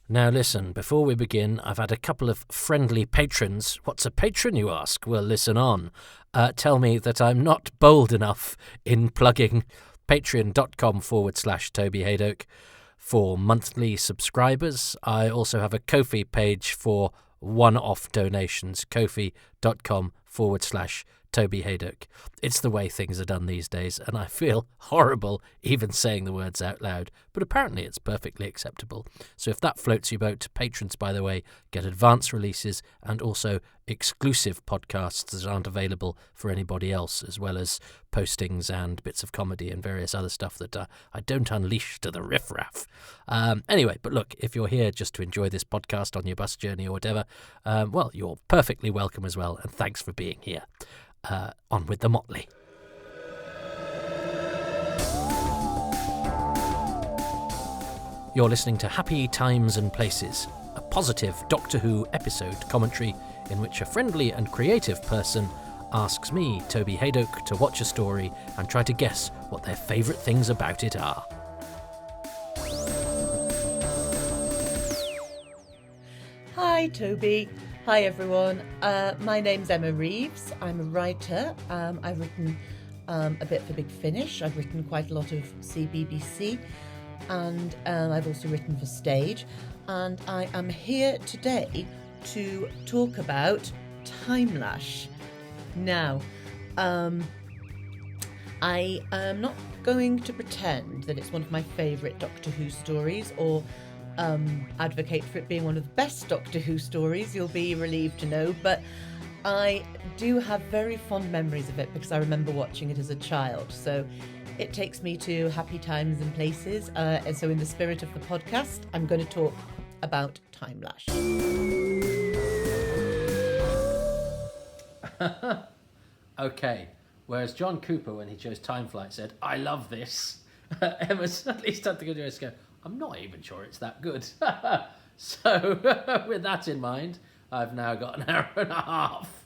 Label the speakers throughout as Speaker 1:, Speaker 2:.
Speaker 1: Now listen, before we begin, I've had a couple of friendly patrons. What's a patron, you ask? Well, listen on. Tell me that I'm not bold enough in plugging patreon.com/Toby Haydock for monthly subscribers. I also have a Ko-fi page for one-off donations, kofi.com/Toby Haydock. It's the way things are done these days, and I feel horrible even saying the words out loud, but apparently it's perfectly acceptable. So if that floats your boat, patrons, by the way, get advance releases and also exclusive podcasts that aren't available for anybody else, as well as postings and bits of comedy and various other stuff that I don't unleash to the riffraff. Anyway, but look, if you're here just to enjoy this podcast on your bus journey or whatever, well, you're perfectly welcome as well, and thanks for being here. On with the motley. You're listening to Happy Times and Places, a positive Doctor Who episode commentary in which a friendly and creative person asks me, Toby Haydock, to watch a story and try to guess what their favourite things about it are.
Speaker 2: Hi Toby. Hi everyone. My name's Emma Reeves. I'm a writer. I've written a bit for Big Finish. I've written quite a lot of CBBC, and I've also written for stage. And I am here today to talk about Timelash. Now, I am not going to pretend that it's one of my favourite Doctor Who stories or advocate for it being one of the best Doctor Who stories, you'll be relieved to know, but I do have very fond memories of it because I remember watching it as a child, so it takes me to happy times and places, and so in the spirit of the podcast, I'm going to talk about Timelash.
Speaker 1: Okay, whereas John Cooper, when he chose Time Flight, said, I love this, Emma's at least had to go to us go, I'm not even sure it's that good. So, with that in mind, I've now got an hour and a half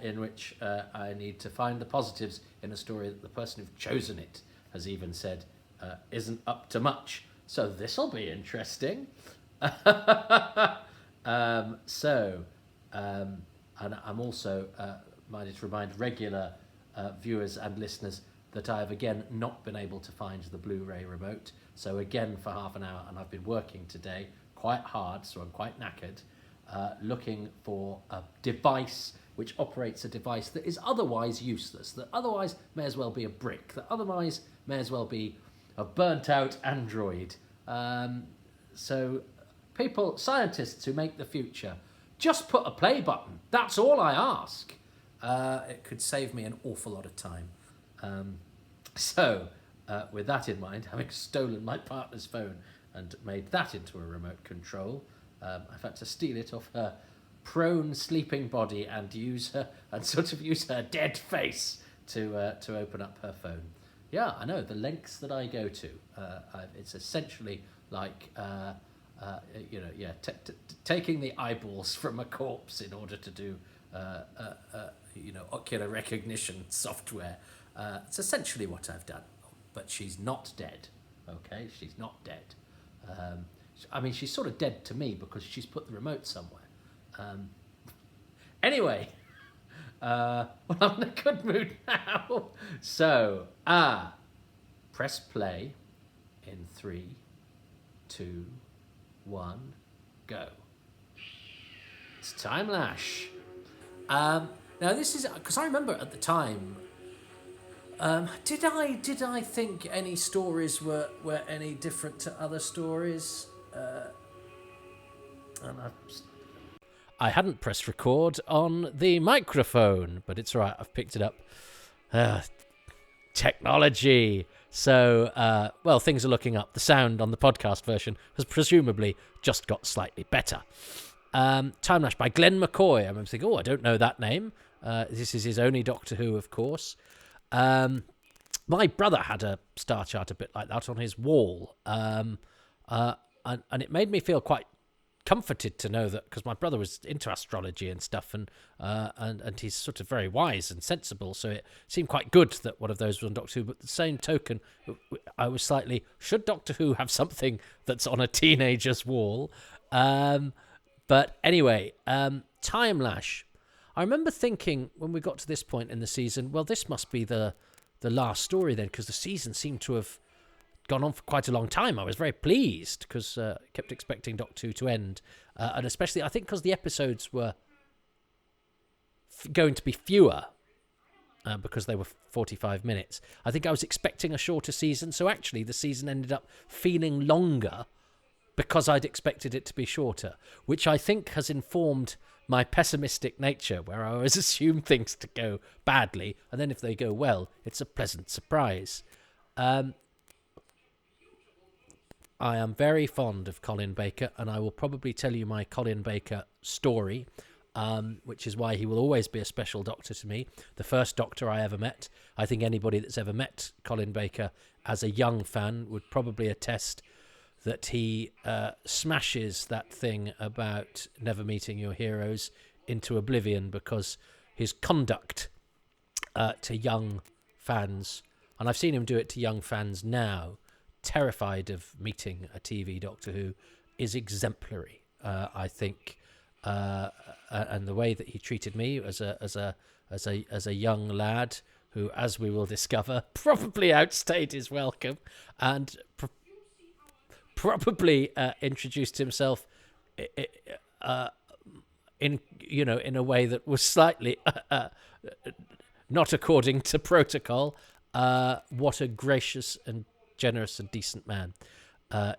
Speaker 1: in which I need to find the positives in a story that the person who's chosen it has even said isn't up to much. So this'll be interesting. And I'm also minded to remind regular viewers and listeners that I have again not been able to find the Blu-ray remote. So again for half an hour, and I've been working today quite hard, so I'm quite knackered, looking for a device which operates a device that is otherwise useless, that otherwise may as well be a brick, that otherwise may as well be a burnt-out android. So people, scientists who make the future, just put a play button. That's all I ask. It could save me an awful lot of time. So, with that in mind, having stolen my partner's phone and made that into a remote control, I've had to steal it off her prone sleeping body and use her dead face to open up her phone. Yeah, I know the lengths that I go to. It's essentially like taking the eyeballs from a corpse in order to do ocular recognition software. It's essentially what I've done. But she's not dead, okay? She's not dead. I mean, she's sort of dead to me because she's put the remote somewhere. Anyway, well, I'm in a good mood now. So, press play in 3, 2, 1, go. It's Timelash. Now, this is because I remember at the time. Did I think any stories were any different to other stories? And I hadn't pressed record on the microphone, but it's all right. I've picked it up. Technology. So, well, things are looking up. The sound on the podcast version has presumably just got slightly better. Timelash by Glenn McCoy. I'm thinking, I don't know that name. This is his only Doctor Who, of course. My brother had a star chart a bit like that on his wall, and it made me feel quite comforted to know that, because my brother was into astrology and stuff, and he's sort of very wise and sensible, so it seemed quite good that one of those was on Doctor Who. But the same token, I was slightly, should Doctor Who have something that's on a teenager's wall? But anyway, Timelash. I remember thinking when we got to this point in the season, well, this must be the last story then, because the season seemed to have gone on for quite a long time. I was very pleased because I kept expecting Doctor Who to end, and especially I think because the episodes were going to be fewer because they were 45 minutes. I think I was expecting a shorter season, so actually the season ended up feeling longer because I'd expected it to be shorter, which I think has informed my pessimistic nature, where I always assume things to go badly, and then if they go well, it's a pleasant surprise. I am very fond of Colin Baker, and I will probably tell you my Colin Baker story, which is why he will always be a special Doctor to me. The first Doctor I ever met. I think anybody that's ever met Colin Baker as a young fan would probably attest that he smashes that thing about never meeting your heroes into oblivion, because his conduct to young fans, and I've seen him do it to young fans now, terrified of meeting a TV Doctor Who, is exemplary. I think, and the way that he treated me as a young lad who, as we will discover, probably outstayed his welcome, and probably introduced himself in a way that was slightly not according to protocol. What a gracious and generous and decent man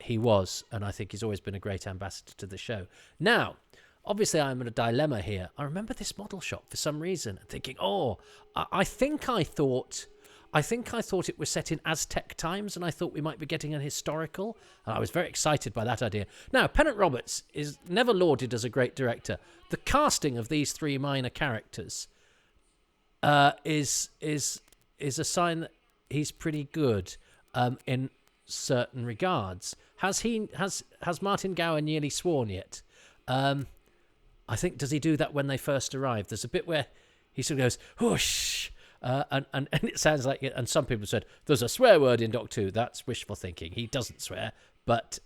Speaker 1: he was, and I think he's always been a great ambassador to the show. Now, obviously, I'm in a dilemma here. I remember this model shop for some reason, thinking, I think I thought it was set in Aztec times, and I thought we might be getting an historical, and I was very excited by that idea. Now, Pennant Roberts is never lauded as a great director. The casting of these three minor characters is a sign that he's pretty good in certain regards. Has Martin Gower nearly sworn yet? I think, does he do that when they first arrive? There's a bit where he sort of goes, whoosh, and it sounds like it. And some people said, there's a swear word in Doctor Who. That's wishful thinking. He doesn't swear, but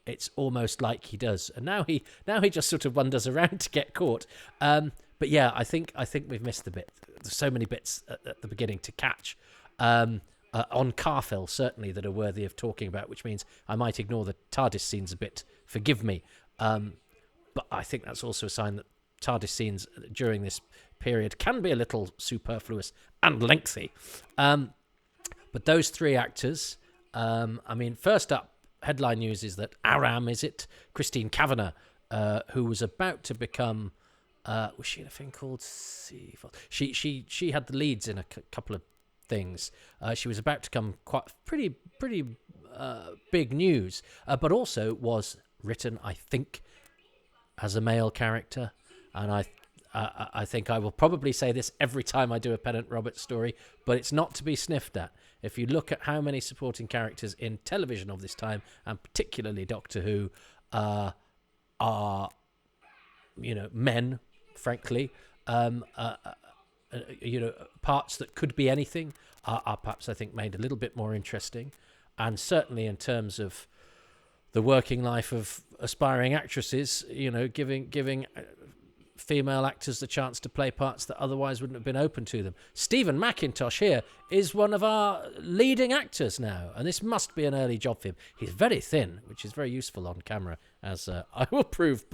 Speaker 1: it's almost like he does. And now he just sort of wanders around to get caught. But yeah, I think we've missed the bit. There's so many bits at the beginning to catch. On Karfel, certainly, that are worthy of talking about, which means I might ignore the TARDIS scenes a bit. Forgive me. But I think that's also a sign that TARDIS scenes during this period can be a little superfluous and lengthy. But those three actors, first up, headline news is that Christine Kavanagh, who was about to become, was she in a thing called She had the leads in a couple of things. She was about to come pretty big news, but also was written, I think, as a male character, and I think I will probably say this every time I do a Pennant Roberts story, but it's not to be sniffed at. If you look at how many supporting characters in television of this time, and particularly Doctor Who, are men, frankly, parts that could be anything are perhaps, I think, made a little bit more interesting, and certainly in terms of the working life of aspiring actresses, giving female actors the chance to play parts that otherwise wouldn't have been open to them. Stephen McIntosh here is one of our leading actors now, and this must be an early job for him. He's very thin, which is very useful on camera, as I will prove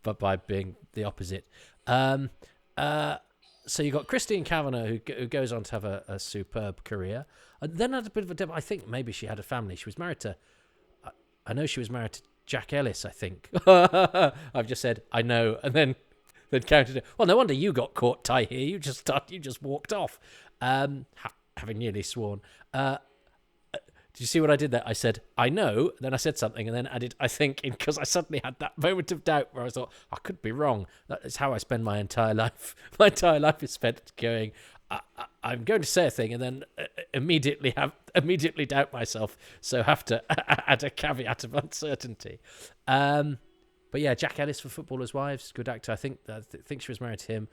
Speaker 1: by being the opposite. So you've got Christine Kavanagh, who goes on to have a superb career, and then had a bit of a... I think maybe she had a family. She was married to... I know she was married to Jack Ellis, I think. I've just said, I know, and then counted it. Well, no wonder you got caught, Ty, here. You just walked off, having nearly sworn. Did you see what I did there? I said, I know, then I said something, and then added, I think, because I suddenly had that moment of doubt where I thought, I could be wrong. That is how I spend my entire life. My entire life is spent going, I'm going to say a thing and then immediately doubt myself, so have to add a caveat of uncertainty. But But yeah, Jack Ellis for Footballers' Wives, good actor. I think she was married to him.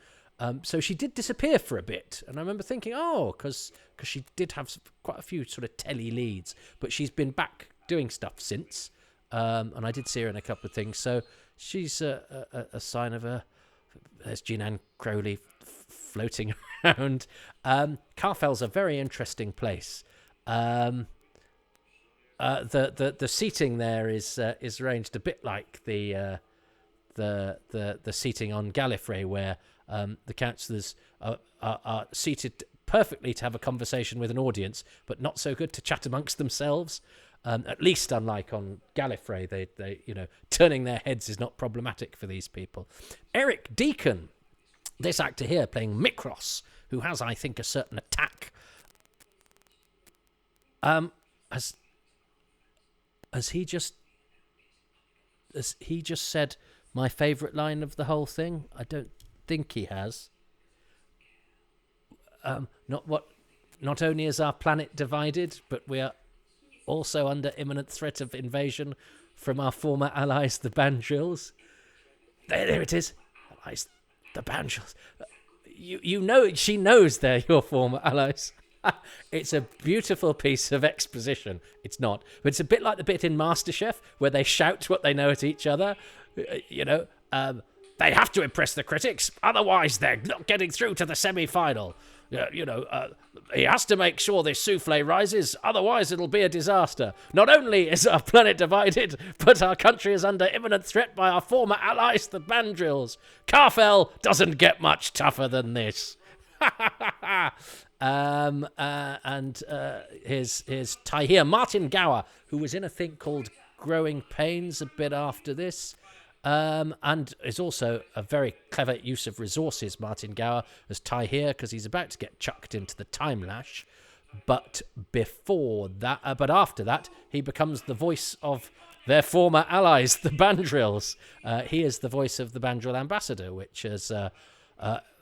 Speaker 1: So she did disappear for a bit, and I remember thinking, because she did have quite a few sort of telly leads, but she's been back doing stuff since, and I did see her in a couple of things. So she's a sign of a. There's Jean Ann Crowley floating around. Karfel's a very interesting place. The seating there is arranged a bit like the seating on Gallifrey, where the councillors are seated perfectly to have a conversation with an audience, but not so good to chat amongst themselves. At least, unlike on Gallifrey, they turning their heads is not problematic for these people. Eric Deacon, this actor here playing Mikros, who has, I think, a certain attack. Has he just said my favourite line of the whole thing? I don't think he has. Not only is our planet divided, but we are also under imminent threat of invasion from our former allies, the Bandrils. There it is. Allies, the Bandrils. You know, she knows they're your former allies. It's a beautiful piece of exposition. It's not, but it's a bit like the bit in MasterChef where they shout what they know at each other. They have to impress the critics, otherwise they're not getting through to the semi-final. He has to make sure this souffle rises, otherwise it'll be a disaster. Not only is our planet divided, but our country is under imminent threat by our former allies, the Bandrils. Karfel doesn't get much tougher than this. Here's Tahir Martin Gower, who was in a thing called Growing Pains a bit after this. And is also a very clever use of resources, Martin Gower, as Tahir, because he's about to get chucked into the Timelash. But after that, he becomes the voice of their former allies, the Bandrils. He is the voice of the Bandril ambassador, which is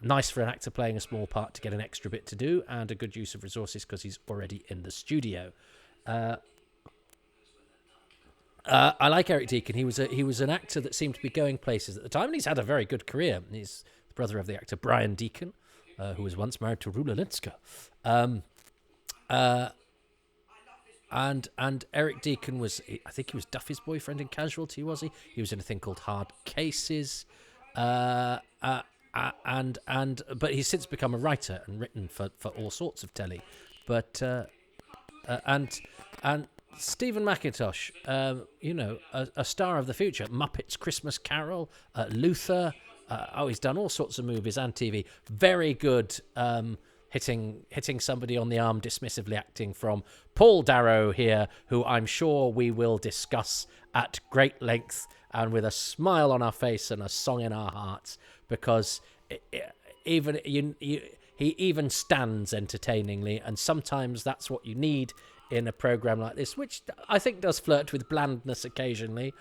Speaker 1: nice for an actor playing a small part to get an extra bit to do, and a good use of resources because he's already in the studio. I like Eric Deacon. He was an actor that seemed to be going places at the time, and he's had a very good career. He's the brother of the actor Brian Deacon, who was once married to Rula Linska. And Eric Deacon I think he was Duffy's boyfriend in Casualty, was he? He was in a thing called Hard Cases. But he's since become a writer and written for all sorts of telly. But and Stephen McIntosh, a star of the future. Muppets Christmas Carol, Luther. He's done all sorts of movies and TV. Very good hitting somebody on the arm dismissively acting from Paul Darrow here, who I'm sure we will discuss at great length and with a smile on our face and a song in our hearts, because he even stands entertainingly, and sometimes that's what you need in a program like this, which I think does flirt with blandness occasionally.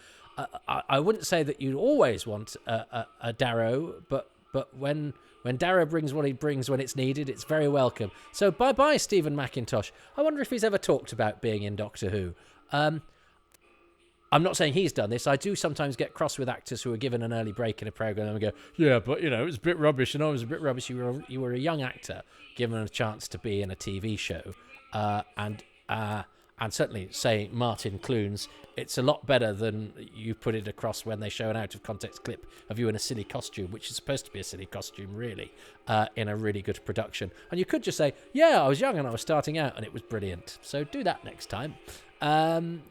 Speaker 1: I wouldn't say that you'd always want a Darrow, but when Darrow brings what he brings when it's needed, it's very welcome. So bye-bye, Stephen McIntosh. I wonder if he's ever talked about being in Doctor Who. I'm not saying he's done this. I do sometimes get cross with actors who are given an early break in a program and go, yeah, but, it was a bit rubbish, and I was a bit rubbish. You were a young actor given a chance to be in a TV show. And certainly, say, Martin Clunes, it's a lot better than you put it across when they show an out-of-context clip of you in a silly costume, which is supposed to be a silly costume, really, in a really good production. And you could just say, yeah, I was young and I was starting out, and it was brilliant. So do that next time. And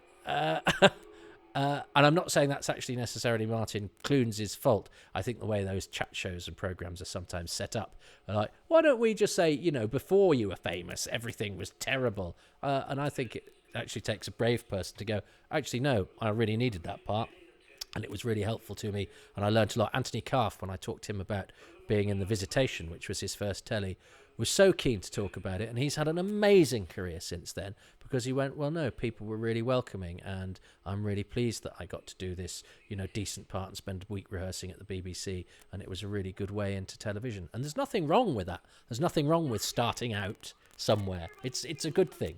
Speaker 1: I'm not saying that's actually necessarily Martin Clunes' fault. I think the way those chat shows and programs are sometimes set up are like, why don't we just say, before you were famous, everything was terrible. And I think it actually takes a brave person to go, actually, no, I really needed that part. And it was really helpful to me. And I learned a lot. Anthony Karf, when I talked to him about being in The Visitation, which was his first telly, was so keen to talk about it. And he's had an amazing career since then, because he went, well, no, people were really welcoming, and I'm really pleased that I got to do this, decent part and spend a week rehearsing at the BBC, and it was a really good way into television. And there's nothing wrong with that. There's nothing wrong with starting out somewhere. It's a good thing.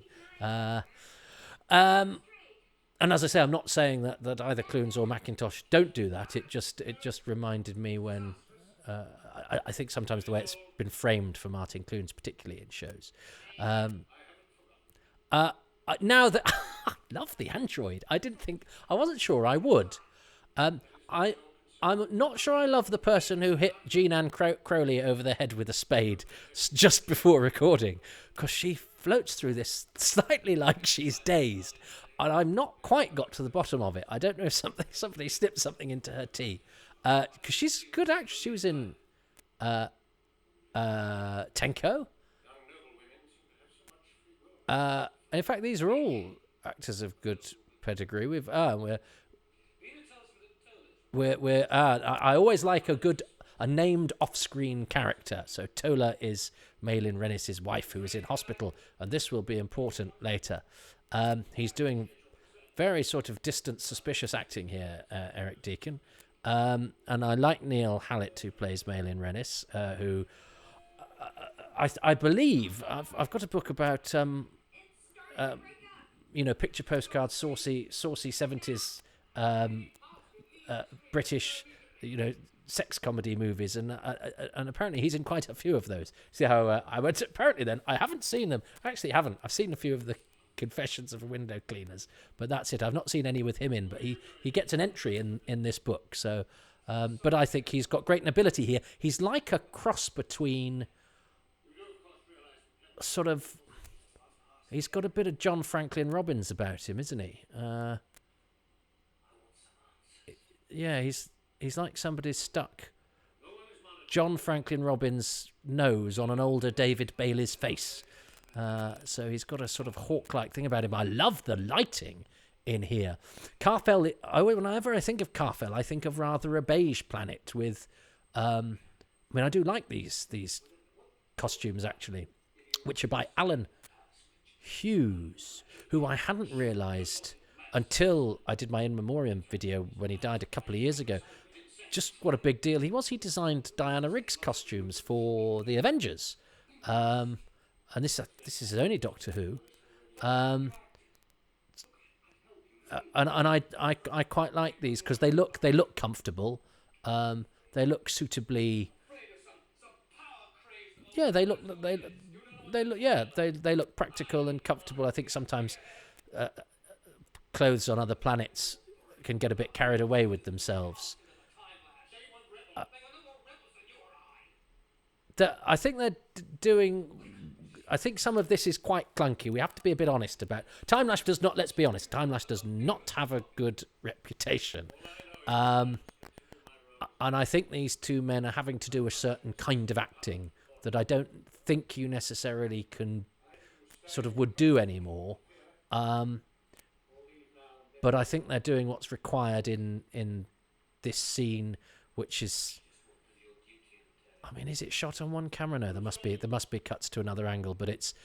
Speaker 1: And as I say, I'm not saying that either Clunes or Mackintosh don't do that. It just reminded me when I think sometimes the way it's been framed for Martin Clunes, particularly in shows. Now that I love the android, I wasn't sure I would. I'm not sure I love the person who hit Jean Ann Crowley over the head with a spade just before recording, because she floats through this slightly like she's dazed, and I'm not quite got to the bottom of it. I don't know if somebody slipped something into her tea, because she's a good actress. She was in Tenko. In fact, these are all actors of good pedigree. I always like a named off-screen character. So Tola is Malin Rennis's wife, who is in hospital, and this will be important later. He's doing very sort of distant, suspicious acting here, Eric Deacon. And I like Neil Hallett, who plays Malin Rennis, who I believe I've got a book about picture postcards, saucy 70s British, sex comedy movies, and apparently he's in quite a few of those. See how I went? Apparently, then I haven't seen them. I actually haven't. I've seen a few of the Confessions of Window Cleaners, but that's it. I've not seen any with him in. But he gets an entry in this book. So, but I think he's got great nobility here. He's like a cross between sort of. He's got a bit of John Franklin Robbins about him, isn't he? Yeah, he's like somebody's stuck John Franklin Robbins' nose on an older David Bailey's face. So he's got a sort of hawk-like thing about him. I love the lighting in here. Karfel, whenever I think of Karfel, I think of rather a beige planet with... I do like these costumes, actually, which are by Alan Hughes, who I hadn't realised until I did my In Memoriam video when he died a couple of years ago, just what a big deal he was. He designed Diana Rigg's costumes for the Avengers, and this is only Doctor Who, and I quite like these because they look comfortable, they look suitably. Yeah, they look practical and comfortable. I think sometimes clothes on other planets can get a bit carried away with themselves. I think they're doing... I think some of this is quite clunky. We have to be a bit honest about... Timelash does not... Let's be honest. Timelash does not have a good reputation. And I think these two men are having to do a certain kind of acting that I don't think you necessarily would do anymore. But I think they're doing what's required in this scene, which is... I mean, is it shot on one camera? No, there must be cuts to another angle, but it's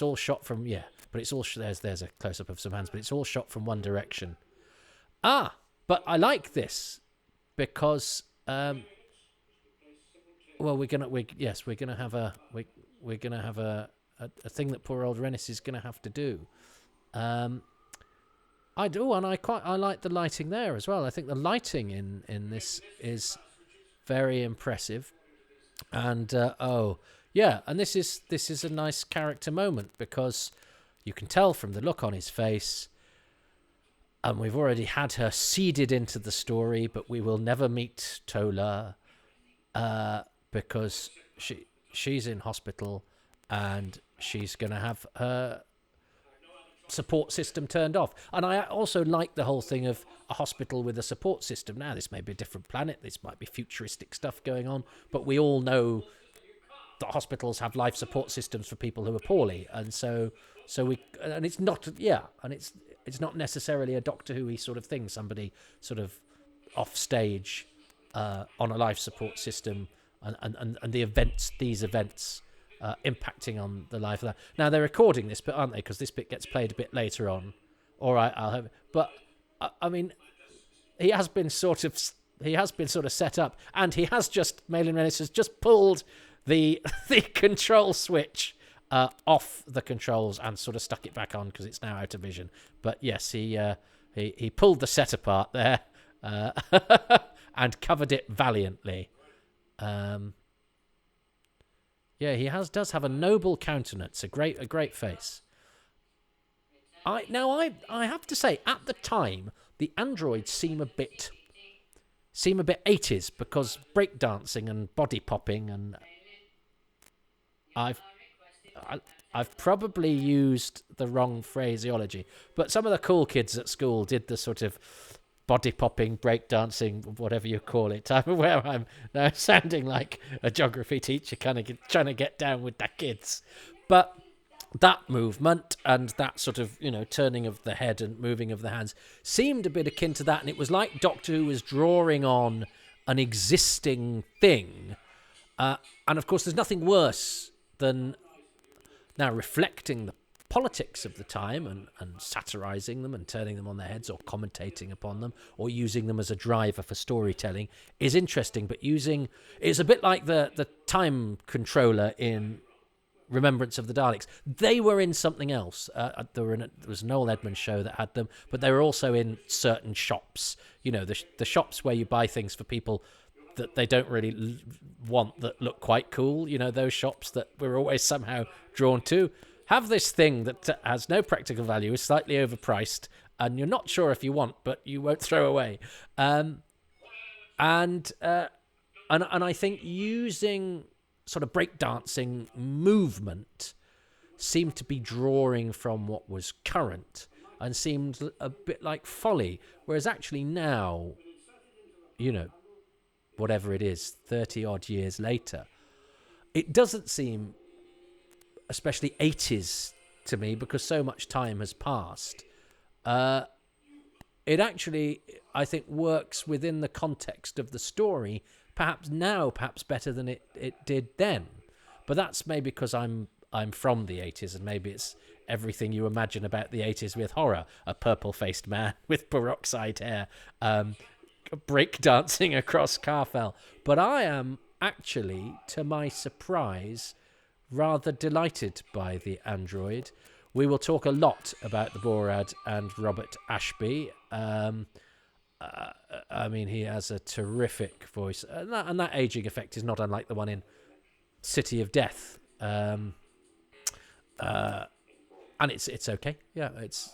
Speaker 1: all shot from... Yeah, but it's all... There's a close-up of some hands, but it's all shot from one direction. But I like this because... we're gonna have a thing that poor old Rennis is gonna have to do. I do, and I like the lighting there as well. I think the lighting in this is very impressive, and and this is a nice character moment because you can tell from the look on his face. And we've already had her seeded into the story, but we will never meet Tola. Because she's in hospital and she's going to have her support system turned off. And I also like the whole thing of a hospital with a support system. Now, this may be a different planet. This might be futuristic stuff going on. But we all know that hospitals have life support systems for people who are poorly. And it's not necessarily a Doctor Who-y sort of thing. Somebody sort of off stage on a life support system. And these events impacting on the life of that. Now they're recording this bit, aren't they? Because this bit gets played a bit later on. All right, I'll have it. But I mean, he has been sort of set up, and Malin Rennis has just pulled the control switch off the controls and sort of stuck it back on because it's now out of vision. But yes, he pulled the set apart there and covered it valiantly. Yeah, he does have a noble countenance, a great face. I have to say, at the time, the androids seem a bit 80s because breakdancing and body popping, and I've probably used the wrong phraseology, but some of the cool kids at school did the sort of body popping, breakdancing, whatever you call it. I'm aware I'm now sounding like a geography teacher kind of trying to get down with the kids. But that movement and that sort of, turning of the head and moving of the hands seemed a bit akin to that. And it was like Doctor Who was drawing on an existing thing. And of course, there's nothing worse than now reflecting the politics of the time and satirising them and turning them on their heads or commentating upon them or using them as a driver for storytelling is interesting, but it's a bit like the time controller in Remembrance of the Daleks. They were in something else. There was an old Edmund show that had them, but they were also in certain shops, the shops where you buy things for people that they don't really want that look quite cool, those shops that we're always somehow drawn to. Have this thing that has no practical value, is slightly overpriced, and you're not sure if you want, but you won't throw away. And I think using sort of breakdancing movement seemed to be drawing from what was current and seemed a bit like folly. Whereas actually now, whatever it is, 30 odd years later, it doesn't seem especially 80s to me because so much time has passed. It actually, I think, works within the context of the story, perhaps better than it did then. But that's maybe because I'm from the 80s, and maybe it's everything you imagine about the 80s with horror. A purple-faced man with peroxide hair, breakdancing across Karfel. But I am actually, to my surprise, rather delighted by the android. We will talk a lot about the Borad and Robert Ashby. He has a terrific voice, and that aging effect is not unlike the one in City of Death. And it's okay. Yeah, it's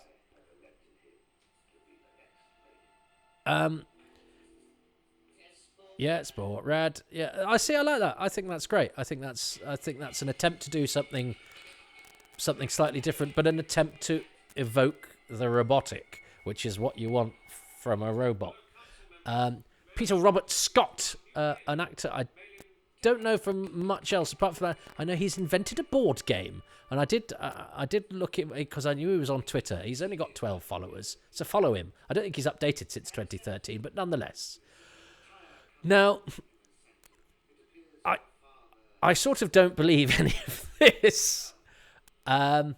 Speaker 1: yeah, it's rad. Yeah, I like that. I think that's great. I think that's an attempt to do something slightly different, but an attempt to evoke the robotic, which is what you want from a robot. Peter Robert Scott, an actor I don't know from much else apart from that. I know he's invented a board game, and I did look at because I knew he was on Twitter. He's only got 12 followers, so follow him. I don't think he's updated since 2013, but nonetheless. Now, I sort of don't believe any of this. I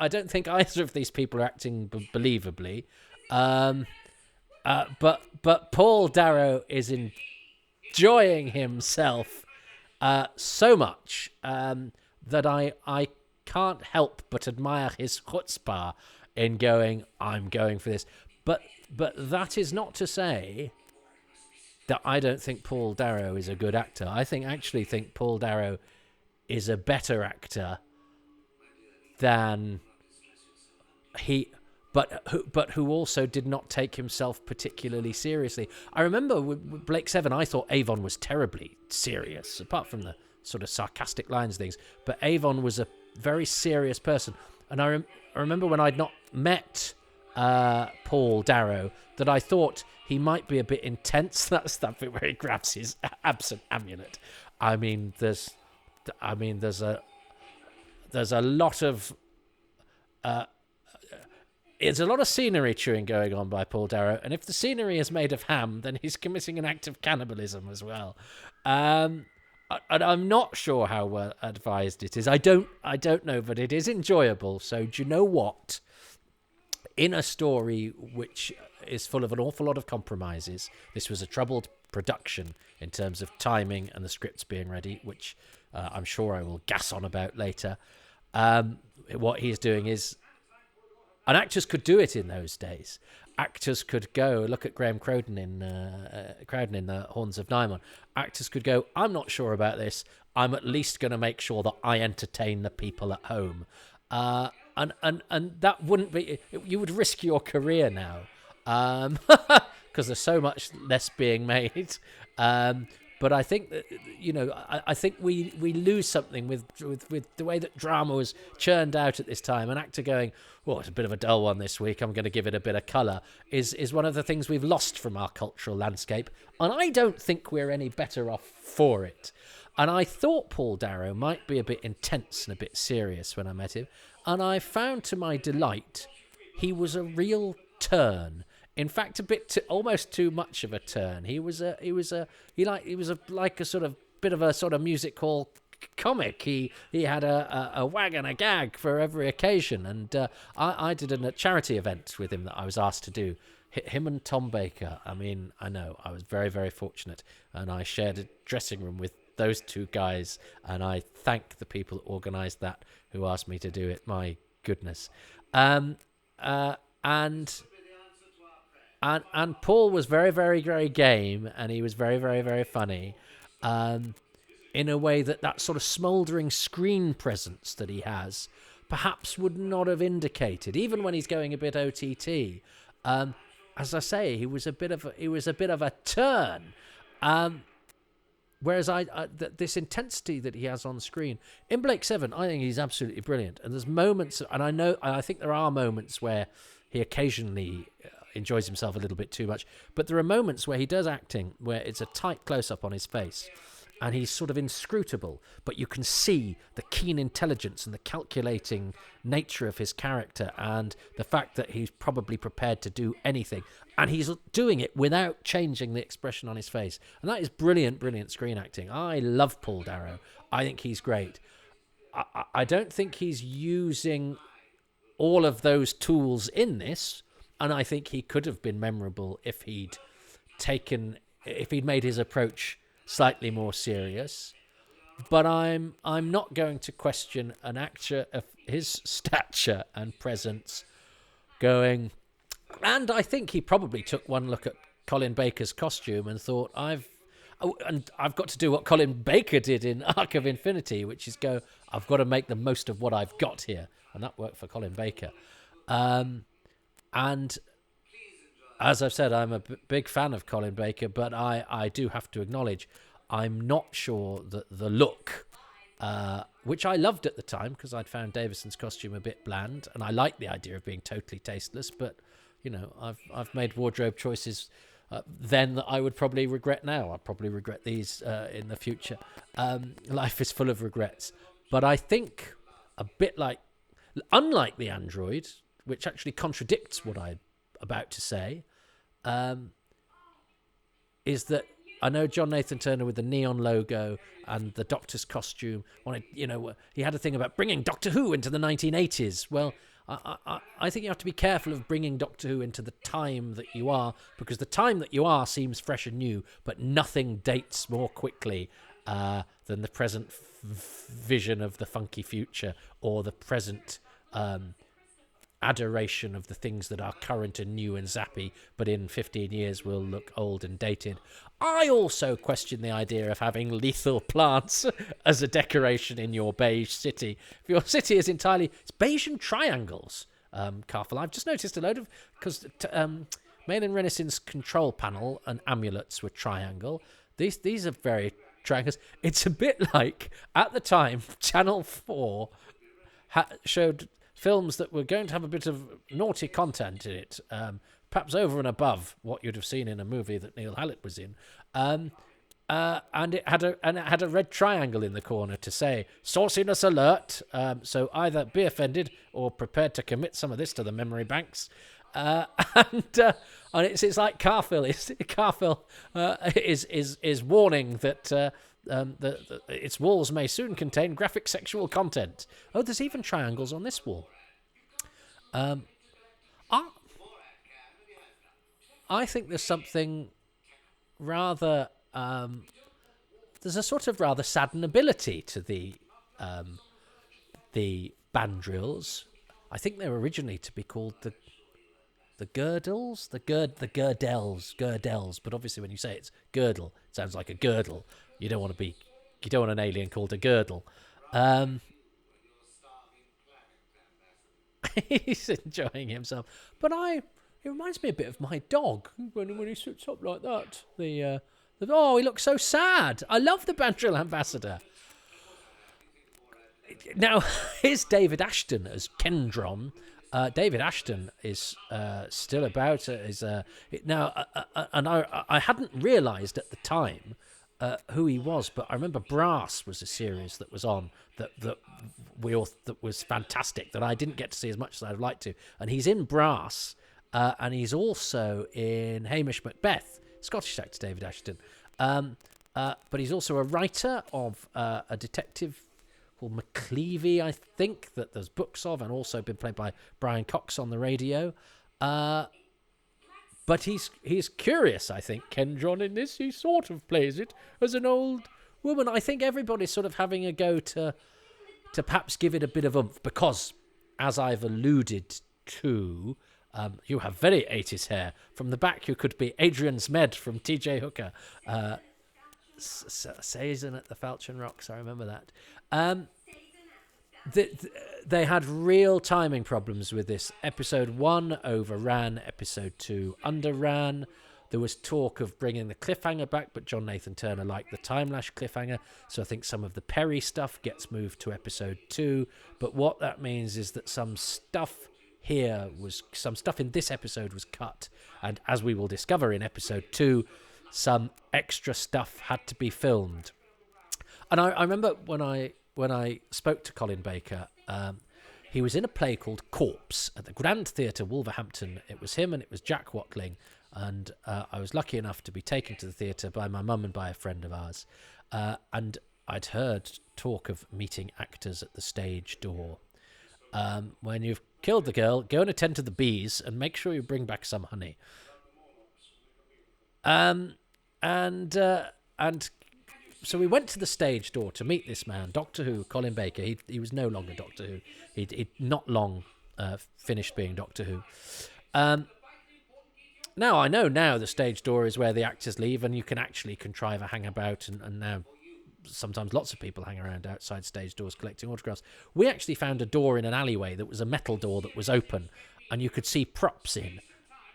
Speaker 1: don't think either of these people are acting believably. But Paul Darrow is enjoying himself so much that I can't help but admire his chutzpah in going, I'm going for this. But that is not to say that I don't think Paul Darrow is a good actor. I actually think Paul Darrow is a better actor than but who also did not take himself particularly seriously. I remember with Blake Seven, I thought Avon was terribly serious, apart from the sort of sarcastic lines things. But Avon was a very serious person, and I remember when I'd not met Paul Darrow that I thought he might be a bit intense. That's that bit where he grabs his absent amulet. There's a lot of it's a lot of scenery chewing going on by Paul Darrow, and if the scenery is made of ham, then he's committing an act of cannibalism as well. And I'm not sure how well advised it is. I don't know, but it is enjoyable. So do you know what? In a story which is full of an awful lot of compromises, this was a troubled production in terms of timing and the scripts being ready, which I'm sure I will gas on about later. What he's doing is, and actors could do it in those days. Actors could go, look at Graham Crowden in the Horns of Nimon. Actors could go, I'm not sure about this. I'm at least going to make sure that I entertain the people at home. And that wouldn't be, you would risk your career now, because there's so much less being made. But I think that, I think we lose something with the way that drama was churned out at this time. An actor going, "Oh, it's a bit of a dull one this week, I'm going to give it a bit of colour," is one of the things we've lost from our cultural landscape. And I don't think we're any better off for it. And I thought Paul Darrow might be a bit intense and a bit serious when I met him. And I found, to my delight, he was a real turn. In fact, almost too much of a turn. He was like a sort of bit of a sort of music hall comic. He had a wag and a gag for every occasion. And I did a charity event with him that I was asked to do. Him and Tom Baker. I mean, I know I was very, very fortunate, and I shared a dressing room with those two guys. And I thank the people that organised that, who asked me to do it. My goodness. And Paul was very, very, very game, and he was very, very, very funny, in a way that sort of smouldering screen presence that he has perhaps would not have indicated, even when he's going a bit OTT. As I say, he was a bit of a turn. Whereas this intensity that he has on screen in Blake Seven, I think he's absolutely brilliant. And there's moments, and I think there are moments where he occasionally enjoys himself a little bit too much, but there are moments where he does acting where it's a tight close-up on his face and he's sort of inscrutable, but you can see the keen intelligence and the calculating nature of his character, and the fact that he's probably prepared to do anything, and he's doing it without changing the expression on his face. And that is brilliant screen acting. I love Paul Darrow. I think he's great. I don't think he's using all of those tools in this, and I think he could have been memorable if he'd made his approach slightly more serious. But I'm not going to question an actor of his stature and presence going. And I think he probably took one look at Colin Baker's costume and thought, I've got to do what Colin Baker did in Arc of Infinity, which is go, I've got to make the most of what I've got here. And that worked for Colin Baker. And as I've said, I'm a big fan of Colin Baker, but I do have to acknowledge I'm not sure that the look, which I loved at the time because I'd found Davison's costume a bit bland, and I like the idea of being totally tasteless, but I've made wardrobe choices then that I would probably regret now. I'll probably regret these in the future. Life is full of regrets. But I think a bit unlike the android, which actually contradicts what I'm about to say, is that I know John Nathan Turner with the neon logo and the Doctor's costume wanted, he had a thing about bringing Doctor Who into the 1980s. Well, I think you have to be careful of bringing Doctor Who into the time that you are, because the time that you are seems fresh and new, but nothing dates more quickly than the present vision of the funky future, or the present adoration of the things that are current and new and zappy, but in 15 years will look old and dated. I also question the idea of having lethal plants as a decoration in your beige city. If your city is it's beige and triangles, Karfel. I've just noticed a load of, because Malin Renison's control panel and amulets were triangle. These are very triangles. It's a bit like, at the time, Channel 4 showed films that were going to have a bit of naughty content in it, perhaps over and above what you'd have seen in a movie that Neil Hallett was in, and it had a red triangle in the corner to say sauciness alert. So either be offended or prepared to commit some of this to the memory banks. And it's like Karfel. Karfel is warning that its walls may soon contain graphic sexual content. Oh, there's even triangles on this wall. I think there's something rather there's a sort of rather saddenability to the Bandrills. I think they were originally to be called the Girdles, the Girdels, but obviously when you say it's girdle, it sounds like a girdle. You don't want an alien called a girdle. He's enjoying himself, but it reminds me a bit of my dog when he sits up like that. He looks so sad. I love the Bandrill ambassador. Now, here's David Ashton as Kendron. David Ashton is still about. Now, and I hadn't realised at the time who he was, but I remember Brass was a series that was on that was fantastic that I didn't get to see as much as I'd like to. And he's in Brass, and he's also in Hamish Macbeth. Scottish actor David Ashton, but he's also a writer of a detective called McCleavey, I think, that there's books of, and also been played by Brian Cox on the radio. But he's curious, I think, Kendron, in this. He sort of plays it as an old woman. I think everybody's sort of having a go to perhaps give it a bit of oomph, because, as I've alluded to, you have very 80s hair. From the back, you could be Adrian Zmed from TJ Hooker. Sazin at the Falchion Rocks, I remember that. They had real timing problems with this. Episode 1 overran, episode 2 underran. There was talk of bringing the cliffhanger back, but John Nathan Turner liked the Timelash cliffhanger, so I think some of the Perry stuff gets moved to episode 2. But what that means is that some stuff in this episode was cut, and as we will discover in episode 2, some extra stuff had to be filmed. And I remember when I spoke to Colin Baker, he was in a play called Corpse at the Grand Theatre, Wolverhampton. It was him and it was Jack Watling, and I was lucky enough to be taken to the theatre by my mum and by a friend of ours. And I'd heard talk of meeting actors at the stage door. When you've killed the girl, go and attend to the bees and make sure you bring back some honey. And so we went to the stage door to meet this man, Doctor Who, Colin Baker. He was no longer Doctor Who. He'd not long finished being Doctor Who. Now I know the stage door is where the actors leave, and you can actually contrive a hangabout, and now sometimes lots of people hang around outside stage doors collecting autographs. We actually found a door in an alleyway that was a metal door that was open, and you could see props in.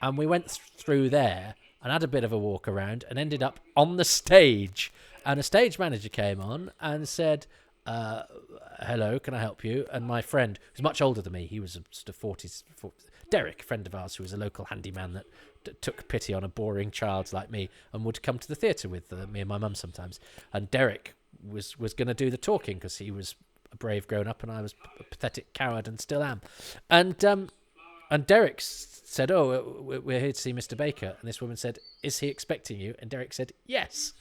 Speaker 1: And we went through there and had a bit of a walk around and ended up on the stage. And a stage manager came on and said, hello, can I help you? And my friend, who's much older than me, he was a sort of 40s, Derek, a friend of ours who was a local handyman that took pity on a boring child like me and would come to the theatre with me and my mum sometimes. And Derek was going to do the talking because he was a brave grown-up and I was a pathetic coward and still am. And Derek said, we're here to see Mr. Baker. And this woman said, is he expecting you? And Derek said, yes.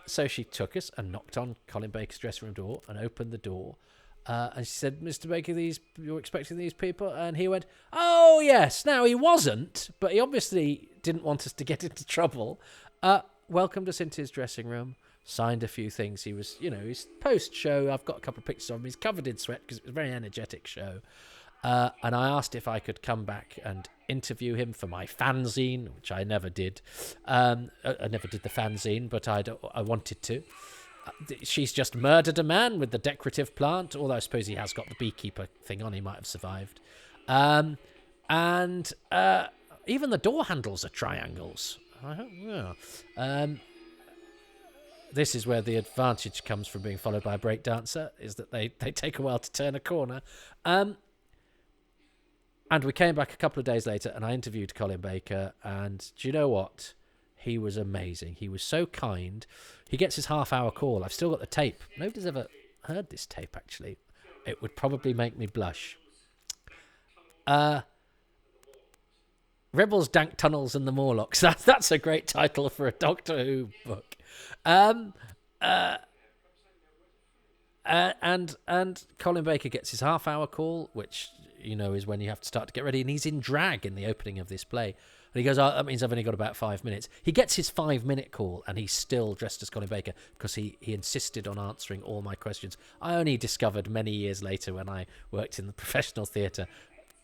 Speaker 1: So she took us and knocked on Colin Baker's dressing room door and opened the door. And she said, Mr. Baker, you're expecting these people? And he went, oh, yes. Now, he wasn't, but he obviously didn't want us to get into trouble. Welcomed us into his dressing room, signed a few things. He was, his post-show, I've got a couple of pictures of him. He's covered in sweat because it was a very energetic show. And I asked if I could come back and interview him for my fanzine, which I never did. I never did the fanzine, but I wanted to. She's just murdered a man with the decorative plant, although I suppose he has got the beekeeper thing on. He might have survived. And even the door handles are triangles. This is where the advantage comes from being followed by a breakdancer, is that they take a while to turn a corner. And we came back a couple of days later and I interviewed Colin Baker, and do you know what? He was amazing. He was so kind. He gets his half-hour call. I've still got the tape. Nobody's ever heard this tape, actually. It would probably make me blush. Rebels, Dank Tunnels and the Morlocks. That's a great title for a Doctor Who book. And Colin Baker gets his half-hour call, which, is when you have to start to get ready. And he's in drag in the opening of this play. And he goes, oh, that means I've only got about 5 minutes. He gets his 5-minute call, and he's still dressed as Colin Baker because he insisted on answering all my questions. I only discovered many years later when I worked in the professional theatre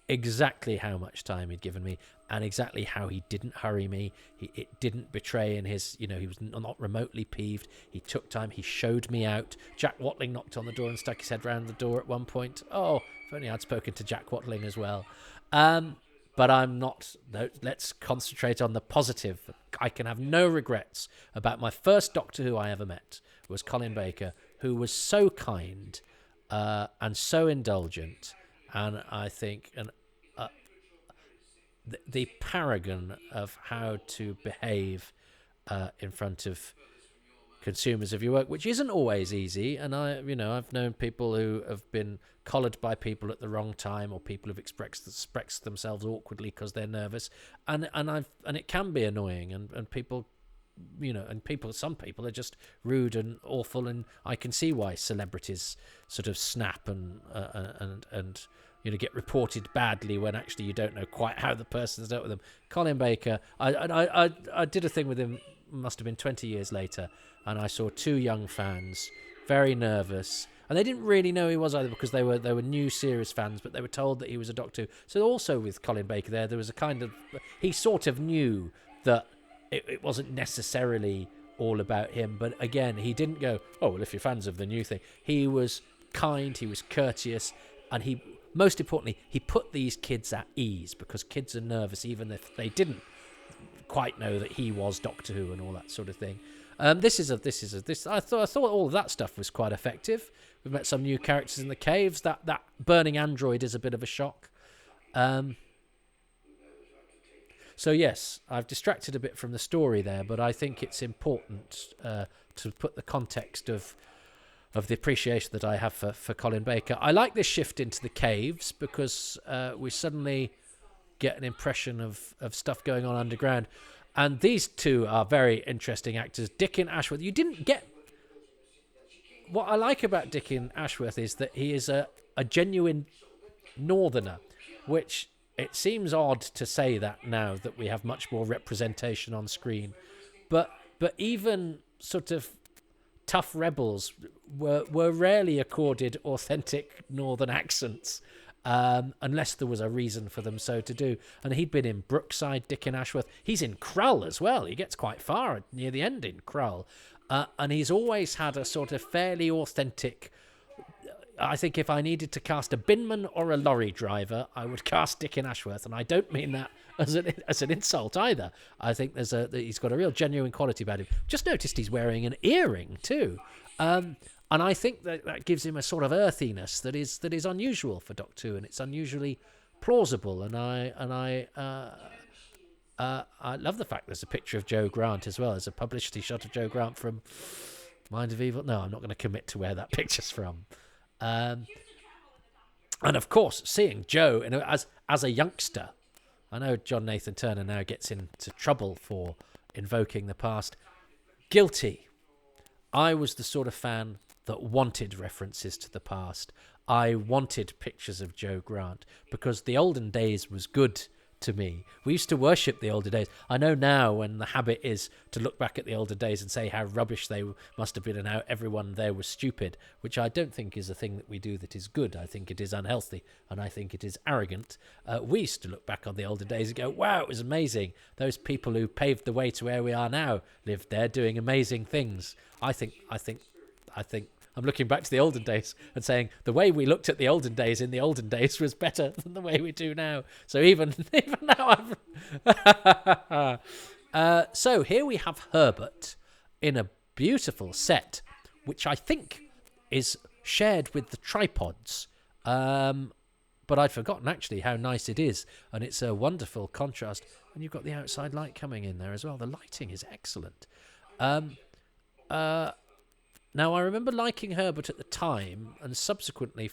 Speaker 1: exactly how much time he'd given me and exactly how he didn't hurry me. It didn't betray in his, he was not remotely peeved. He took time. He showed me out. Jack Watling knocked on the door and stuck his head round the door at one point. Oh, if only I'd spoken to Jack Watling as well. But I'm not. No, let's concentrate on the positive. I can have no regrets about my first Doctor Who I ever met was Colin Baker, who was so kind and so indulgent, and I think the paragon of how to behave in front of consumers of your work, which isn't always easy. And I've known people who have been collared by people at the wrong time, or people who've expressed themselves awkwardly because they're nervous, and it can be annoying, and people, some people are just rude and awful, and I can see why celebrities sort of snap and get reported badly when actually you don't know quite how the person's dealt with them. Colin Baker, I did a thing with him, must have been 20 years later, and I saw 2 young fans very nervous, and they didn't really know who he was either, because they were new series fans, but they were told that he was a Doctor Who. So also with Colin Baker there was a kind of, he sort of knew that it wasn't necessarily all about him, but again, he didn't go, oh well, if you're fans of the new thing. He was kind, he was courteous, and he, most importantly, he put these kids at ease, because kids are nervous even if they didn't quite know that he was Doctor Who and all that sort of thing. I thought all of that stuff was quite effective. We've met some new characters in the caves. That burning android is a bit of a shock. So yes, I've distracted a bit from the story there, but I think it's important to put the context of the appreciation that I have for Colin Baker. I like this shift into the caves, because we suddenly get an impression of stuff going on underground. And these 2 are very interesting actors. Dickin Ashworth. You didn't get... What I like about Dickin Ashworth is that he is a genuine northerner, which it seems odd to say that now that we have much more representation on screen. But even sort of tough rebels were rarely accorded authentic northern accents, unless there was a reason for them so to do. And he'd been in Brookside, Dickin Ashworth. He's in Krull as well. He gets quite far near the end in Krull. And he's always had a sort of fairly authentic... I think if I needed to cast a binman or a lorry driver, I would cast Dickin Ashworth, and I don't mean that as an insult either. I think he's got a real genuine quality about him. Just noticed he's wearing an earring too, and I think that gives him a sort of earthiness that is unusual for Doctor Who, and it's unusually plausible. And I love the fact there's a picture of Joe Grant as well. There's a publicity shot of Joe Grant from Mind of Evil. No, I'm not going to commit to where that picture's from. And of course, seeing Joe as a youngster, I know John Nathan Turner now gets into trouble for invoking the past. Guilty. I was the sort of fan that wanted references to the past. I wanted pictures of Joe Grant, because the olden days was good to me. We used to worship the older days. I know now when the habit is to look back at the older days and say how rubbish they must have been and how everyone there was stupid, which I don't think is a thing that we do that is good. I think it is unhealthy, and I think it is arrogant. We used to look back on the older days and go, wow, it was amazing. Those people who paved the way to where we are now lived there doing amazing things. I think I'm looking back to the olden days and saying the way we looked at the olden days in the olden days was better than the way we do now. So even now so here we have Herbert in a beautiful set, which I think is shared with the tripods. But I'd forgotten actually how nice it is, and it's a wonderful contrast. And you've got the outside light coming in there as well. The lighting is excellent. Now, I remember liking Herbert at the time and subsequently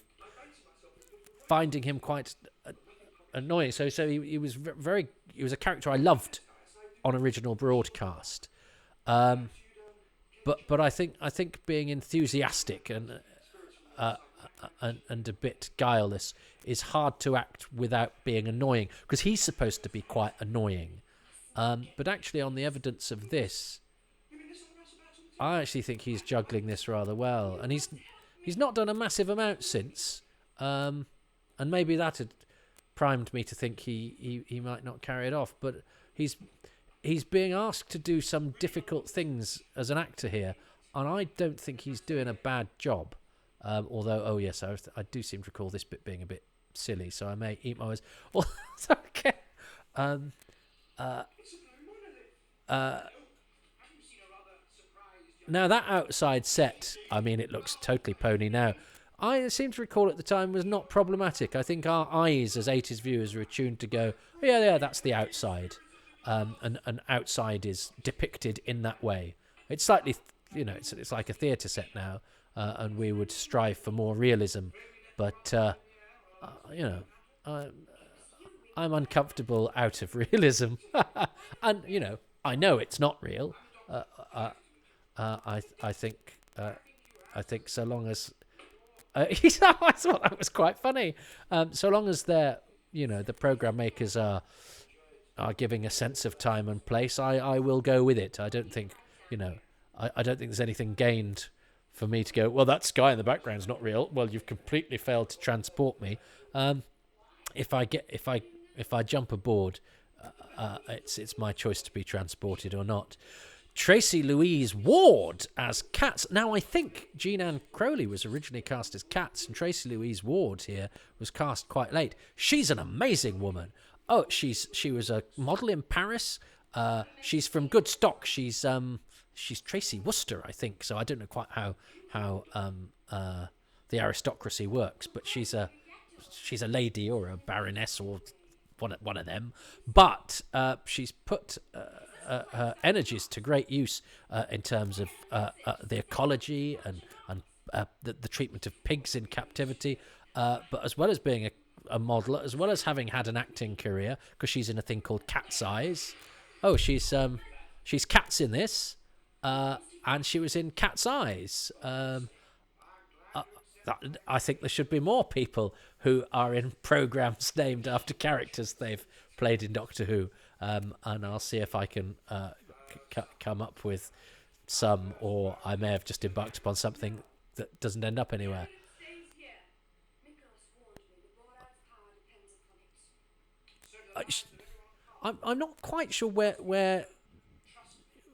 Speaker 1: finding him quite annoying. So he was he was a character I loved on original broadcast. But I think being enthusiastic and a bit guileless is hard to act without being annoying, because he's supposed to be quite annoying. But actually, on the evidence of this, I actually think he's juggling this rather well, and he's not done a massive amount since, and maybe that had primed me to think he might not carry it off. But he's being asked to do some difficult things as an actor here, and I don't think he's doing a bad job. Although, oh yes, I do seem to recall this bit being a bit silly, so I may eat my words. Okay. Now that outside set, I mean, it looks totally pony now. I seem to recall at the time was not problematic. I think our eyes as 80s viewers are attuned to go, oh, yeah, that's the outside. And outside is depicted in that way. It's slightly, it's like a theatre set now, and we would strive for more realism. But, I'm uncomfortable out of realism. And, I know it's not real. I think so long as I thought that was quite funny. So long as they're, the program makers are giving a sense of time and place, I will go with it. I don't think, I don't think there's anything gained for me to go, well, that sky in the background's not real. Well, you've completely failed to transport me. If I jump aboard, it's my choice to be transported or not. Tracy Louise Ward as Katz. Now, I think Jean Ann Crowley was originally cast as Katz, and Tracy Louise Ward here was cast quite late. She's an amazing woman. Oh, she was a model in Paris. She's from good stock. She's Tracy Worcester, I think. So I don't know quite how the aristocracy works, but she's a lady or a baroness or one of them. But she's put her energies to great use in terms of the ecology and the treatment of pigs in captivity, but as well as being a model, as well as having had an acting career, because she's in a thing called Cat's Eyes. Oh, she's Katz in this, and she was in Cat's Eyes. I think there should be more people who are in programmes named after characters they've played in Doctor Who. And I'll see if I can come up with some, or I may have just embarked upon something that doesn't end up anywhere. I'm not quite sure where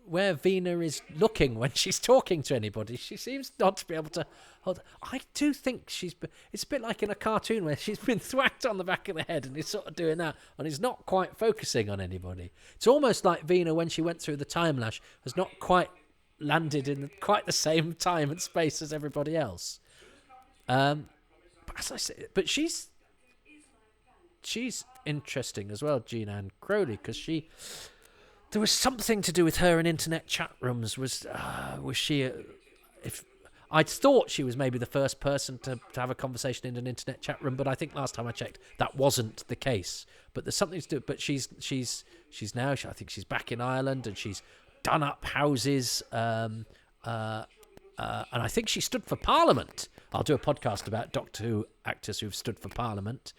Speaker 1: Vina is looking when she's talking to anybody. She seems not to be able to hold. I do think it's a bit like in a cartoon where she's been thwacked on the back of the head and is sort of doing that and is not quite focusing on anybody. It's almost like Vina, when she went through the Timelash, has not quite landed in quite the same time and space as everybody else. But as I say, but she's interesting as well, Jean Ann Crowley, because there was something to do with her in internet chat rooms. Was she? If I'd thought she was maybe the first person to have a conversation in an internet chat room, but I think last time I checked that wasn't the case. But there's something to do. But she's now. I think she's back in Ireland and she's done up houses. And I think she stood for Parliament. I'll do a podcast about Doctor Who actors who've stood for Parliament.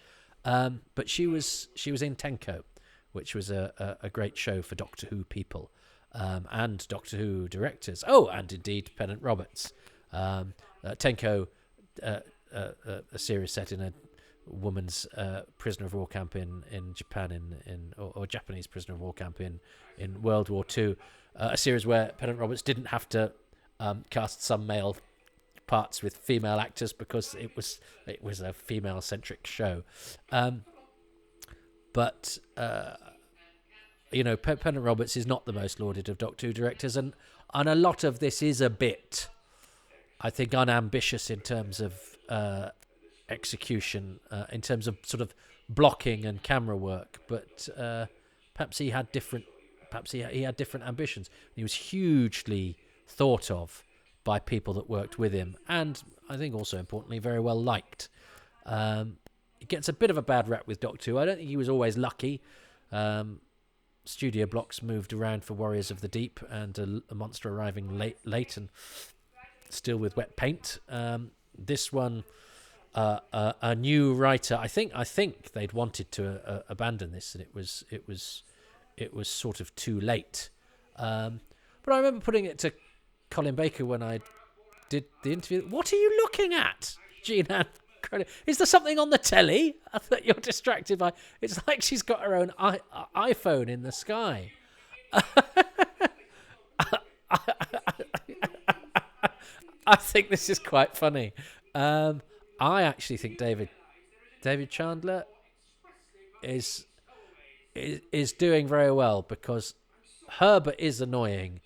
Speaker 1: But she was in Tenko, which was a great show for Doctor Who people and Doctor Who directors. Oh, and indeed Pennant Roberts. Tenko, a series set in a woman's prisoner of war camp in Japan, or Japanese prisoner of war camp in World War II. A series where Pennant Roberts didn't have to cast some male parts with female actors because it was a female-centric show. But Pennant Roberts is not the most lauded of Doctor Who directors, and a lot of this is a bit, I think, unambitious in terms of execution, in terms of sort of blocking and camera work. But perhaps he had different ambitions. He was hugely thought of by people that worked with him, and I think also importantly very well liked. He gets a bit of a bad rep with Doctor Who. I don't think he was always lucky. Studio blocks moved around for Warriors of the Deep, and a monster arriving late and still with wet paint. This one, a new writer. I think they'd wanted to abandon this, and it was it was sort of too late. But I remember putting it to Colin Baker when I did the interview. What are you looking at, Jean-Anne? Is there something on the telly that you're distracted by? It's like she's got her own iPhone in the sky. I think this is quite funny. I actually think David Chandler is doing very well, because Herbert is annoying,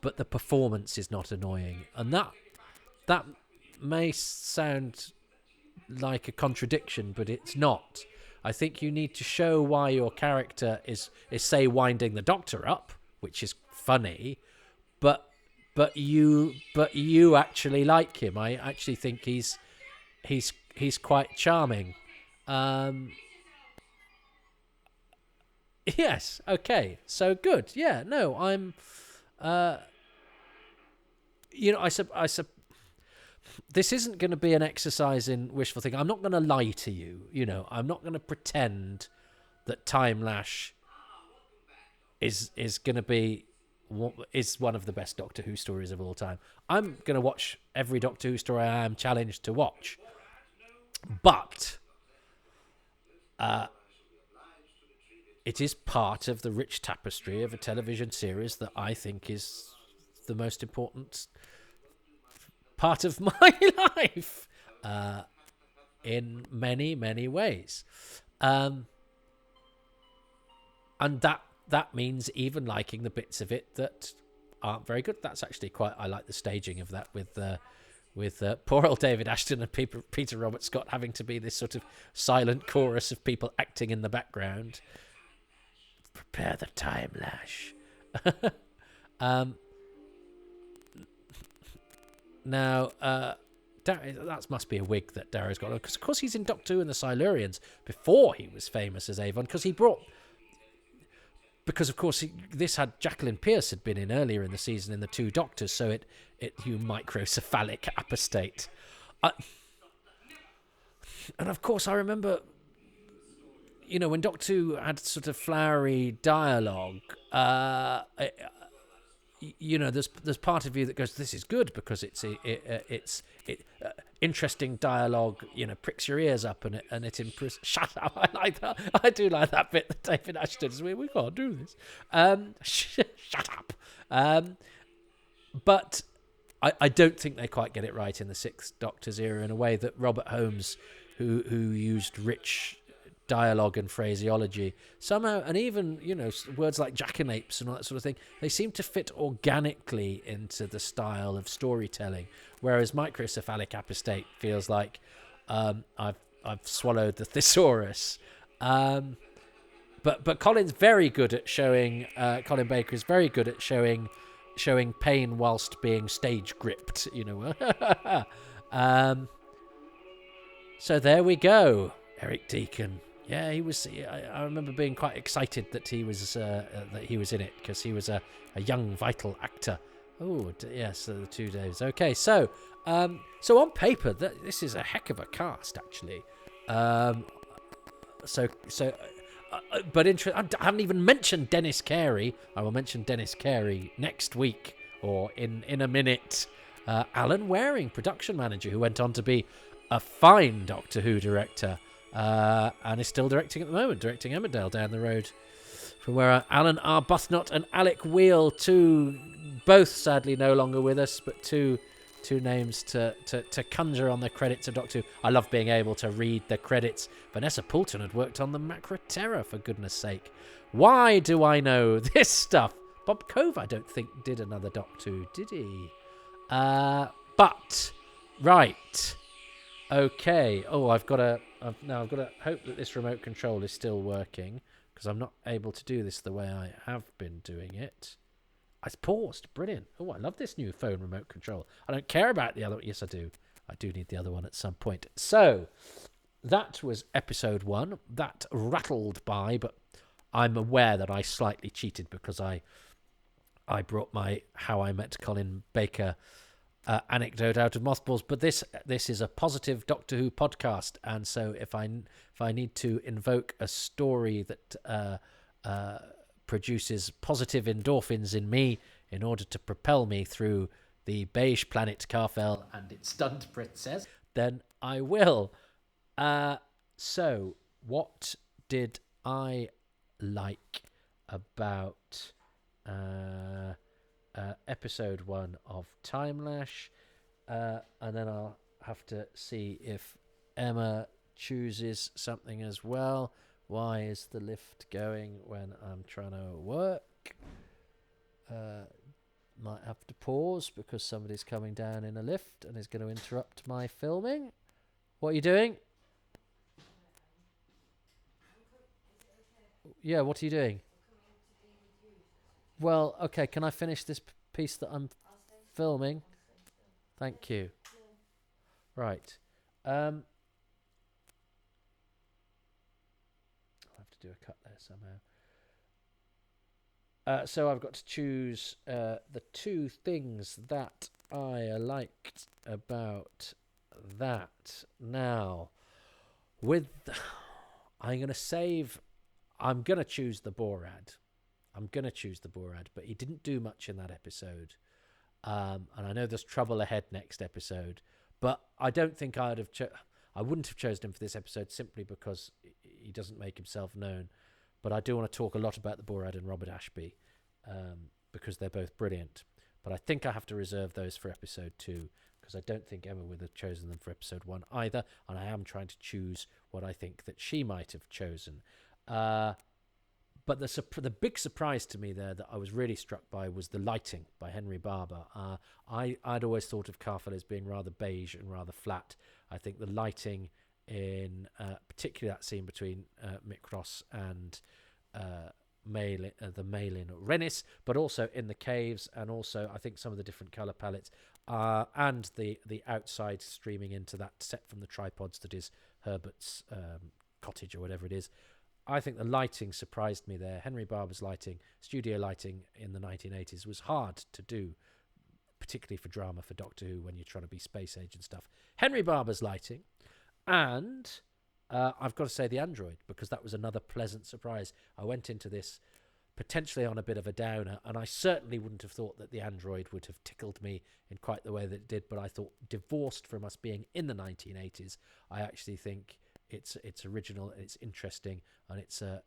Speaker 1: but the performance is not annoying, and that may sound like a contradiction, but it's not. I think you need to show why your character is say winding the Doctor up, which is funny, but you actually like him. I actually think he's quite charming. Yes. Okay. So good. Yeah. No. I'm. This isn't going to be an exercise in wishful thinking. I'm not going to lie to you. I'm not going to pretend that Timelash is going to be one of the best Doctor Who stories of all time. I'm going to watch every Doctor Who story I am challenged to watch, but it is part of the rich tapestry of a television series that I think is the most important part of my life in many, many ways. And that means even liking the bits of it that aren't very good. That's actually I like the staging of that with poor old David Ashton and Peter Robert Scott having to be this sort of silent chorus of people acting in the background. Prepare the Timelash. Now, that must be a wig that Darrow's got, because of course he's in Doctor Who and the Silurians before he was famous as Avon, because of course this had Jacqueline Pearce had been in earlier in the season in the Two Doctors, so it you microcephalic apostate, and of course I remember, when Doctor Who had sort of flowery dialogue, there's part of you that goes, this is good because it's interesting dialogue, pricks your ears up and it improves. Shut up! I like that. I do like that bit that David Ashton says, we can't do this. Shut up. But I don't think they quite get it right in the Sixth Doctor's era in a way that Robert Holmes, who used rich dialogue and phraseology somehow, and even words like jackanapes and all that sort of thing, they seem to fit organically into the style of storytelling, whereas microcephalic apostate feels like I've swallowed the thesaurus. But Colin's very good at showing Colin Baker is very good at showing pain whilst being stage gripped, so there we go. Eric Deacon. Yeah, he was. I remember being quite excited that he was in it, because he was a young, vital actor. Oh, yes, the 2 days. Okay, so on paper, this is a heck of a cast, actually. But I haven't even mentioned Dennis Carey. I will mention Dennis Carey next week or in a minute. Alan Waring, production manager, who went on to be a fine Doctor Who director. And is still directing at the moment, directing Emmerdale down the road from where Alan Arbuthnot and Alec Wheel, both sadly no longer with us, but two names to conjure on the credits of Doctor Who. I love being able to read the credits. Vanessa Poulton had worked on the Macra Terror, for goodness sake. Why do I know this stuff? Bob Cove, I don't think, did another Doctor Who, did he? But right. Okay. Oh, I've got to hope that this remote control is still working, because I'm not able to do this the way I have been doing it. It's paused. Brilliant. Oh, I love this new phone remote control. I don't care about the other one. Yes, I do. I do need the other one at some point. So, that was episode 1. That rattled by, but I'm aware that I slightly cheated because I brought my How I Met Colin Baker anecdote out of mothballs, but this is a positive Doctor Who podcast, and so if I need to invoke a story that produces positive endorphins in me in order to propel me through the beige planet Karfel and its stunned princess, then I will. So, what did I like about episode 1 of Timelash? And then I'll have to see if Emma chooses something as well. Why is the lift going when I'm trying to work? Might have to pause because somebody's coming down in a lift and is going to interrupt my filming. What are you doing? Yeah, what are you doing? Well, okay, can I finish this piece that I'm filming? Thank you. Right. I'll have to do a cut there somehow. So I've got to choose the two things that I liked about that. Now, I'm going to choose the Borad. But he didn't do much in that episode. And I know there's trouble ahead next episode, but I don't think I wouldn't have chosen him for this episode simply because he doesn't make himself known. But I do want to talk a lot about the Borad and Robert Ashby because they're both brilliant. But I think I have to reserve those for episode 2 because I don't think Emma would have chosen them for episode 1 either. And I am trying to choose what I think that she might have chosen. But the big surprise to me there that I was really struck by was the lighting by Henry Barber. I'd always thought of Karfel as being rather beige and rather flat. I think the lighting in particularly that scene between Mikros and the Malin Rennis, but also in the caves, and also I think some of the different colour palettes and the outside streaming into that set from the tripods that is Herbert's cottage or whatever it is. I think the lighting surprised me there. Henry Barber's lighting, studio lighting in the 1980s, was hard to do, particularly for drama, for Doctor Who, when you're trying to be space age and stuff. Henry Barber's lighting, and I've got to say the android, because that was another pleasant surprise. I went into this potentially on a bit of a downer, and I certainly wouldn't have thought that the android would have tickled me in quite the way that it did, but I thought, divorced from us being in the 1980s, I actually think it's original, it's interesting, and it's an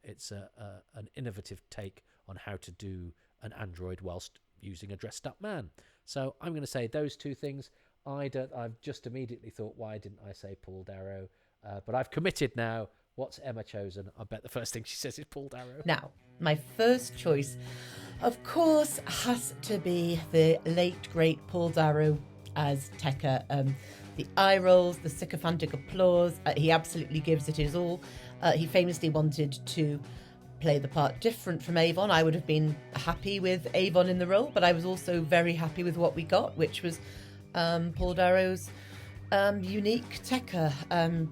Speaker 1: innovative take on how to do an android whilst using a dressed up man. So I'm going to say those two things. I've just immediately thought, why didn't I say Paul Darrow? But I've committed now. What's Emma chosen? I bet the first thing she says is Paul Darrow.
Speaker 2: Now, my first choice, of course, has to be the late great Paul Darrow as Tekka. The eye rolls, the sycophantic applause, he absolutely gives it his all. He famously wanted to play the part different from Avon. I would have been happy with Avon in the role, but I was also very happy with what we got, which was Paul Darrow's unique Tekka,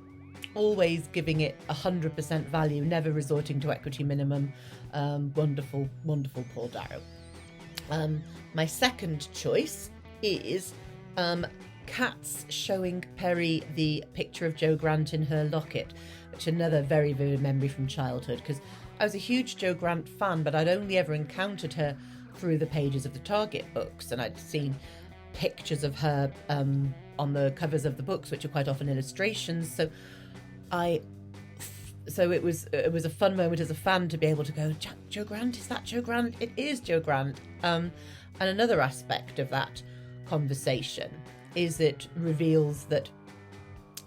Speaker 2: always giving it 100% value, never resorting to equity minimum. Wonderful, wonderful Paul Darrow. My second choice is Kat's showing Perry the picture of Jo Grant in her locket, which is another very vivid memory from childhood, because I was a huge Jo Grant fan, but I'd only ever encountered her through the pages of the Target books, and I'd seen pictures of her on the covers of the books, which are quite often illustrations. So it was a fun moment as a fan to be able to go, Jo Grant, is that Jo Grant? It is Jo Grant. And another aspect of that conversation is it reveals that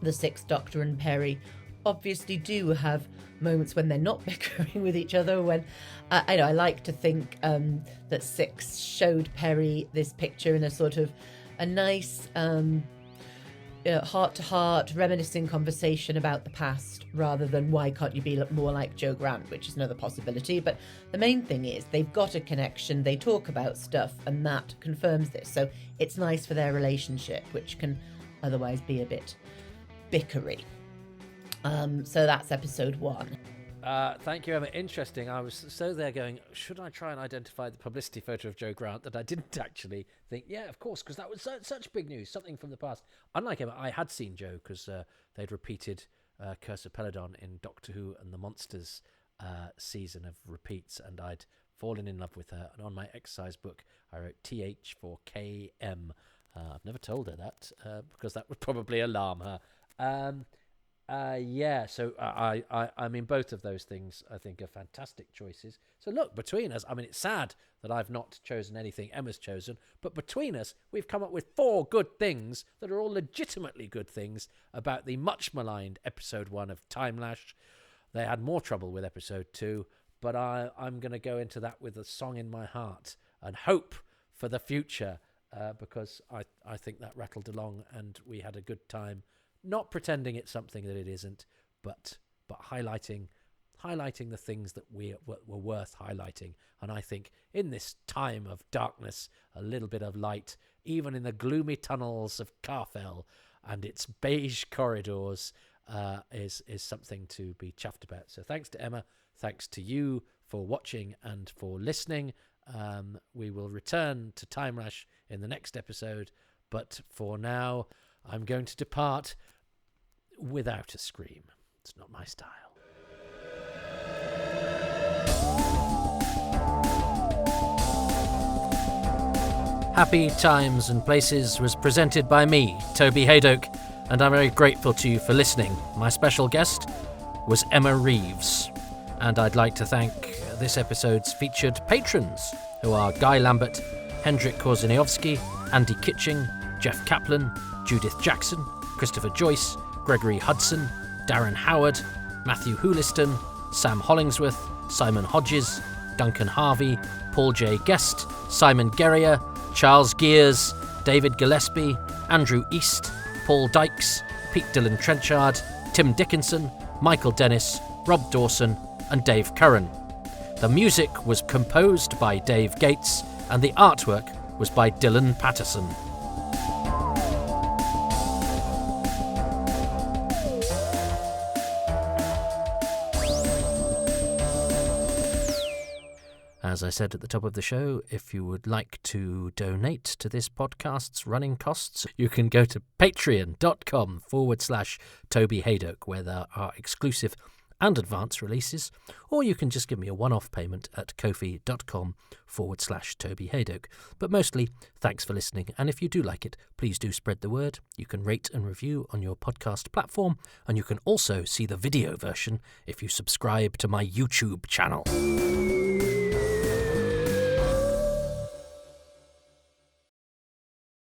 Speaker 2: the Sixth Doctor and Perry obviously do have moments when they're not bickering with each other. When I like to think that Six showed Perry this picture in a sort of a nice heart-to-heart reminiscing conversation about the past, rather than why can't you be more like Jo Grant, which is another possibility. But the main thing is they've got a connection, they talk about stuff, and that confirms this. So it's nice for their relationship, which can otherwise be a bit bickery. So that's episode 1.
Speaker 1: Thank you, Emma. Interesting. I was so there going, should I try and identify the publicity photo of Jo Grant, that I didn't actually think, yeah, of course, because that was such big news, something from the past. Unlike Emma, I had seen Jo because they'd repeated Curse of Peladon in Doctor Who and the Monsters season of repeats, and I'd fallen in love with her. And on my exercise book, I wrote TH for KM. I've never told her that because that would probably alarm her. So I mean, both of those things I think are fantastic choices. So look, between us, I mean, it's sad that I've not chosen anything Emma's chosen, but between us, we've come up with 4 good things that are all legitimately good things about the much maligned episode 1 of Timelash. They had more trouble with episode 2, but I'm going to go into that with a song in my heart and hope for the future, because I think that rattled along and we had a good time. Not pretending it's something that it isn't, but highlighting the things that were worth highlighting. And I think in this time of darkness, a little bit of light, even in the gloomy tunnels of Karfel and its beige corridors, is something to be chuffed about. So thanks to Emma, thanks to you for watching and for listening. We will return to Timelash in the next episode, but for now, I'm going to depart without a scream. It's not my style. Happy Times and Places was presented by me, Toby Haydock, and I'm very grateful to you for listening. My special guest was Emma Reeves, and I'd like to thank this episode's featured patrons, who are Guy Lambert, Hendrik Korzeniowski, Andy Kitching, Jeff Kaplan, Judith Jackson, Christopher Joyce, Gregory Hudson, Darren Howard, Matthew Hooliston, Sam Hollingsworth, Simon Hodges, Duncan Harvey, Paul J. Guest, Simon Guerrier, Charles Gears, David Gillespie, Andrew East, Paul Dykes, Pete Dillon Trenchard, Tim Dickinson, Michael Dennis, Rob Dawson, and Dave Curran. The music was composed by Dave Gates, and the artwork was by Dylan Patterson. As I said at the top of the show, if you would like to donate to this podcast's running costs, you can go to patreon.com/Toby Haydock, where there are exclusive and advance releases, or you can just give me a one-off payment at ko-fi.com/Toby Haydock. But mostly, thanks for listening, and if you do like it, please do spread the word. You can rate and review on your podcast platform, and you can also see the video version if you subscribe to my YouTube channel.